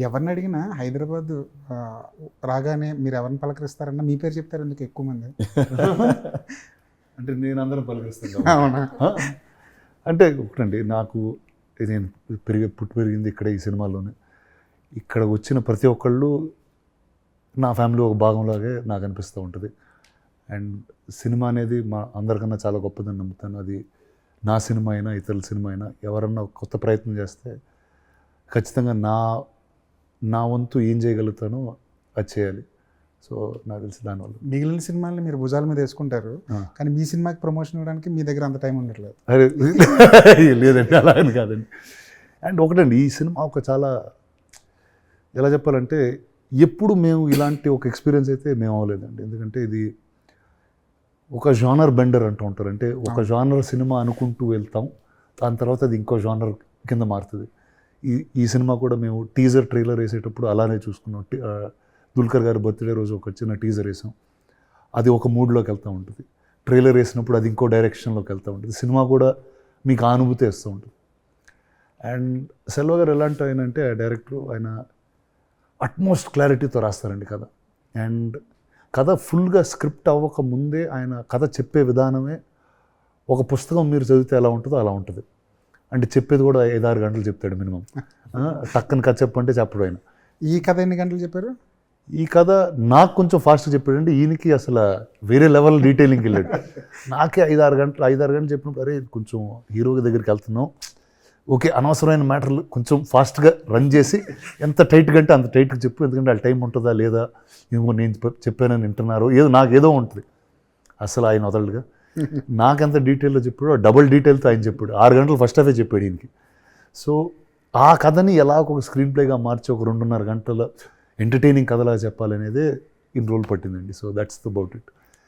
ఎవరిని అడిగినా హైదరాబాద్ రాగానే మీరు ఎవరిని పలకరిస్తారన్నా మీ పేరు చెప్తారు ఎందుకు ఎక్కువ మంది? అంటే నేను అందరం పలకరిస్తాను. అవునా? అంటే ఒకటండి, నాకు నేను పుట్టి పెరిగింది ఇక్కడ ఈ సినిమాలోనే. ఇక్కడ వచ్చిన ప్రతి ఒక్కళ్ళు నా ఫ్యామిలీ ఒక భాగంలాగే నాకు అనిపిస్తూ ఉంటుంది. అండ్ సినిమా అనేది మా అందరికన్నా చాలా గొప్పదని నమ్ముతాను. అది నా సినిమా అయినా ఇతరుల సినిమా అయినా ఎవరన్నా కొత్త ప్రయత్నం చేస్తే ఖచ్చితంగా నా వంతు ఏం చేయగలుగుతానో అది చేయాలి. సో నాకు తెలిసి దానివల్ల మిగిలిన సినిమాల్ని మీరు భుజాల మీద వేసుకుంటారు, కానీ మీ సినిమాకి ప్రమోషన్ ఇవ్వడానికి మీ దగ్గర అంత టైం ఉండట్లేదు. అరే లేదండి, అలా అని కాదండి. అండ్ ఒకటండి, ఈ సినిమా ఒక చాలా ఎలా చెప్పాలంటే ఎప్పుడు మేము ఇలాంటి ఒక ఎక్స్పీరియన్స్ అయితే మేము అవ్వలేదండి. ఎందుకంటే ఇది ఒక జానర్ బెండర్ అంటూ ఉంటారు. అంటే ఒక జానర్ సినిమా అనుకుంటూ వెళ్తాం, దాని తర్వాత అది ఇంకో జానర్ కింద మారుతుంది. ఈ సినిమా కూడా మేము టీజర్ ట్రైలర్ వేసేటప్పుడు అలానే చూసుకున్నాం. దుల్కర్ గారి బర్త్డే రోజు ఒక చిన్న టీజర్ వేసాం, అది ఒక మూడ్లోకి వెళ్తూ ఉంటుంది. ట్రైలర్ వేసినప్పుడు అది ఇంకో డైరెక్షన్లోకి వెళ్తూ ఉంటుంది. సినిమా కూడా మీకు ఆ అనుభూతి వేస్తూ ఉంటుంది. అండ్ సెల్వ గారు ఎలాంటి ఆయన అంటే ఆ డైరెక్టర్, ఆయన అట్మోస్ట్ క్లారిటీతో రాస్తారండి కథ. అండ్ కథ ఫుల్గా స్క్రిప్ట్ అవ్వక ముందే ఆయన కథ చెప్పే విధానమే ఒక పుస్తకం మీరు చదివితే ఎలా ఉంటుందో అలా ఉంటుంది. అంటే చెప్పేది కూడా 5-6 గంటలు చెప్తాడు మినిమం. టక్కని కథ చెప్పంటే చెప్పడు ఆయన. ఈ కథ ఎన్ని గంటలు చెప్పారు? ఈ కథ నాకు కొంచెం ఫాస్ట్గా చెప్పాడండి, ఈయనకి అసలు వేరే లెవెల్ డీటెయిలింగ్ వెళ్ళాడు. నాకే 5-6 గంటలు చెప్పినప్పుడు అరే కొంచెం హీరో దగ్గరికి వెళ్తున్నాం, ఓకే అనవసరమైన మ్యాటర్లు కొంచెం ఫాస్ట్గా రన్ చేసి ఎంత టైట్గా అంటే అంత టైట్గా చెప్పు, ఎందుకంటే వాళ్ళ టైం ఉంటుందా లేదా, ఏమో నేను చెప్పానని వింటున్నారు, నాకేదో ఉంటుంది. అసలు ఆయన వదలడుగా. నాకెంత డీటెయిల్లో చెప్పాడు, డబుల్ డీటెయిల్తో ఆయన చెప్పాడు. 6 గంటలు ఫస్ట్ హాఫే చెప్పాడు ఈయనకి. సో ఆ కథని ఎలా ఒక స్క్రీన్ ప్లేగా మార్చి ఒక 2.5 గంటల ఎంటర్టైనింగ్ కథలాగా చెప్పాలనేదే ఇన్ని రోజులు పట్టిందండి. So that's about it.